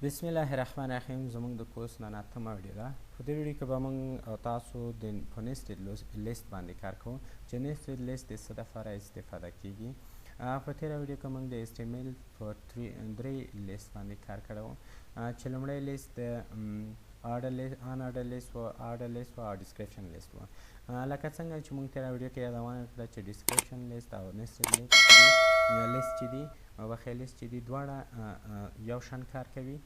بسم الله الرحمن الرحیم. زموږ د کورس نن اتمه ویډیو ده. په دې ویډیو کې به موږ تاسو د په نیسټډ لیست باندې کار کوو چې نیسټډ لیست د څه دپاره استفاده کیږي. په تېره ویډیو کې موږ د HTML په درې لیست باندې کار کړی و چې لومړی لیست د unordered list و ordered list و او description list و. لکه څنګه چې موږ تېره ویډیو کې یادونه کړه چې description list او nested list چې دي بخیل لیست چې دي دواړه یو شان کار کوي،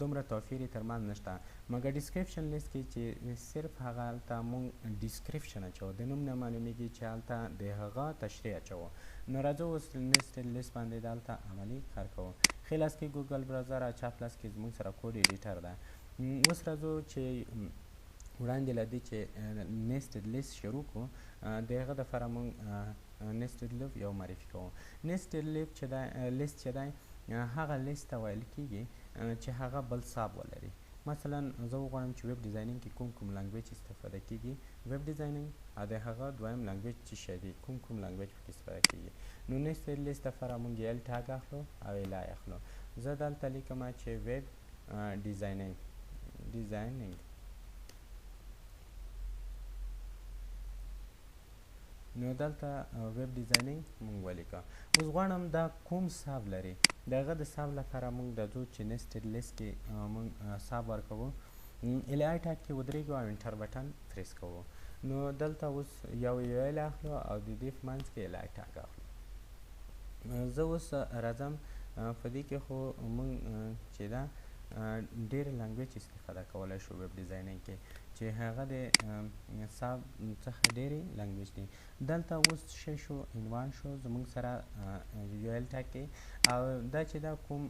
دومره توفیر یې ترمنځ نشته، مګر ډسکریپشن لیست کې چې صرف هغه هلته موږ ډسکریپشن اچوو، د نوم نه معلومیږي چې هلته د هغه تشریح اچوو. نو راځو اوس نیسټډ لیست باندې دلته عملي کار کوو. ښي لاس کې ګوګل براوزر او چپ لاس کې زموږ سره کوډ ایډیټر ده. اوس راځو چې وړاندې له دې چې نیسټډ لیست شروع کړو د هغه دپاره موږ نیسټډ لیست یو معرفي کوو. نیسټډ لیست چې دی هغه لیست ته ویل کیږي چې هغه بل ساب ولري. مثلا زه وغواړم چې ویب ډیزاینینګ کې کوم لنګویج استفاده کیږي، ویب ډیزاینینګ او د هغه دویم لنګویج چې شی دی کوم لنګویج پکې استفاده کیږي. نو نیسټډ لیست دپاره موږ ایل ټاګ اخلو او ایلای اخلو. زه دلته لیکم چې ویب ډیزاینینګ نو دلته ویب ډیزاینینګ موږ ولیکه. اوس غواړم دا کوم ساب لري، د هغه د ساب لپاره موږ د ځو چې نیسټډ لیست کې موږ ساب ورکوو، ایلای ټاګ کې ودرېږو او انټر بټن پریس کوو. نو دلته اوس یو ایل اخلو او د دې په منځ کې ایلای ټاګ اخلو. زه اوس راځم په دې کې خو موږ چې دا ډېر لنګویج استفاده کولی شو ویب ډیزاینینګ کې چې هغه د ساب څخه ډېرې لنګویج دي. دلته اوس څه شو، عنوان شو زموږ سره یو ایل ټاګ کې، او دا چې دا کوم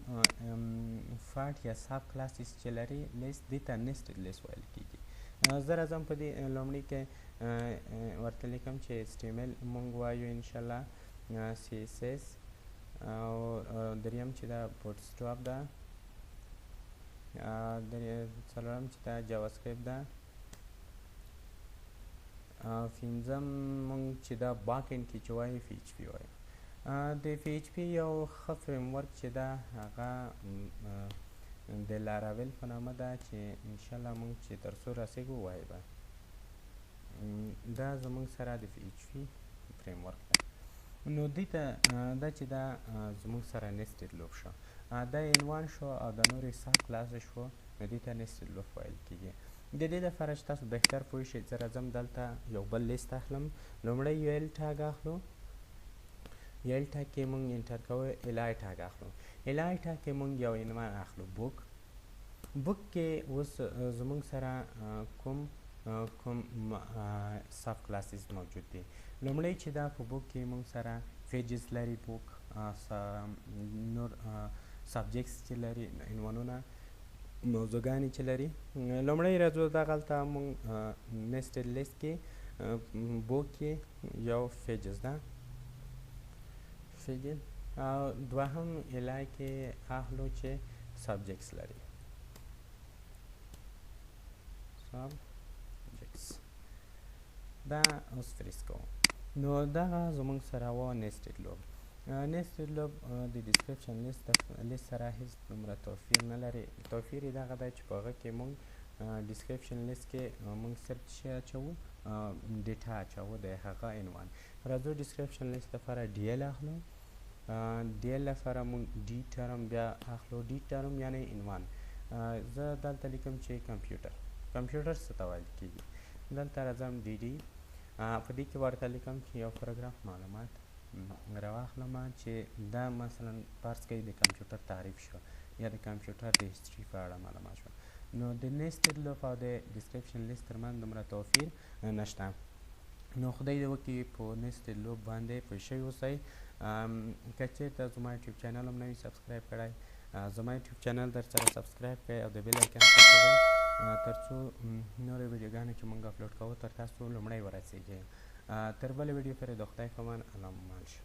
فارټ یا ساب کلاسز چې لري لیست دې ته نیسټډ لیست ویل کیږي. زه راځم په دې لومړي کې ورته لیکم چې HTML موږ وایو انشاءالله، CSS او دریم چې دا بوټسټراپ ده، څلورم چې دا جاوا سکریپټ ده، پنځم موږ چې دا باک اینډ کې چې وایو PHP وایو. د PHP یو ښه فریم ورک چې ده هغه د لاراویل په نامه ده چې انشاءالله موږ چې تر څو رسیږو وایو به دا زموږ سره د PHP فریم ورک ده. نو دې ته دا چې دا زموږ سره نیسټډ لوپ شو، دا عنوان شو او د نورې ساب کلاس شو، نو دې ته نیسټډ لوپ ویل کیږي. د دې لپاره چې تاسو بهتر پوه شئ زه راځم دلته یو بل لیست اخلم. لومړی یو ایل ټاګ اخلو، یو ایل ټاګ کې موږ انټر کوو، ایلای ټاګ اخلو. ایلای ټاګ کې موږ یو عنوان اخلو بوک کې. اوس زموږ سره کوم ساب کلاسز موجود دي. لومړی چې دا په بوک کې موږ سره پیجز لري، بوک نور سبجیکټس چې لري، عنوانونه، موضوعګانې چې لري. لومړی راځو دغلته موږ نیسټډ لیست کې بوک کې یو پیجز ده پیجز، او دوهم ایلای کې اخلو چې سبجیکټس لري، سبجیکټس دا اوس فریز کوو. نو دغه زموږ سره و نیسټډ لوپ. نیسټډ لوپ د ډسکریپشن لیست سره هیڅ دومره توفیر نه لري. توفیر یې دغه دی چې په هغه کې موږ ډسکریپشن لیست کې موږ صرف څه اچوو، ډیټا اچوو د هغه عنوان. راځو ډسکریپشن لیست لپاره ډي ایل اخلو. ډي ایل لپاره موږ ډي ټرم بیا اخلو. ډي ټرم یعنی عنوان. زه دلته لیکم چې کمپیوټر څه ته ویل کیږي. دلته راځم ډي ډي، په دې کې ورته لیکم چې یو پاراګراف معلومات راواخلم چې دا مثلا فرض کړئ د کمپیوټر تعریف شو یا د کمپیوټر د هیسټري په اړه معلومات شو. نو د نیسټډ لوپ او د ډسکریپشن لیست ترمنځ دومره توفیر نشته. نو خدای دې وکړي په نیسټډ لوپ باندې پوه شوي اوسئ. که چېرته زما یوټیوب چینل هم نه وي سبسکرایب کړی، زما یوټیوب چینل در سره سبسکرایب کړئ او د بیل آیکن وکړئ تر څو نورې ویډیوګانې چې موږ اپلوډ کوو تر تاسو لومړی ورسیږي. تر بلې ویډیو پورې د خدای په امان، الله مو مان شه.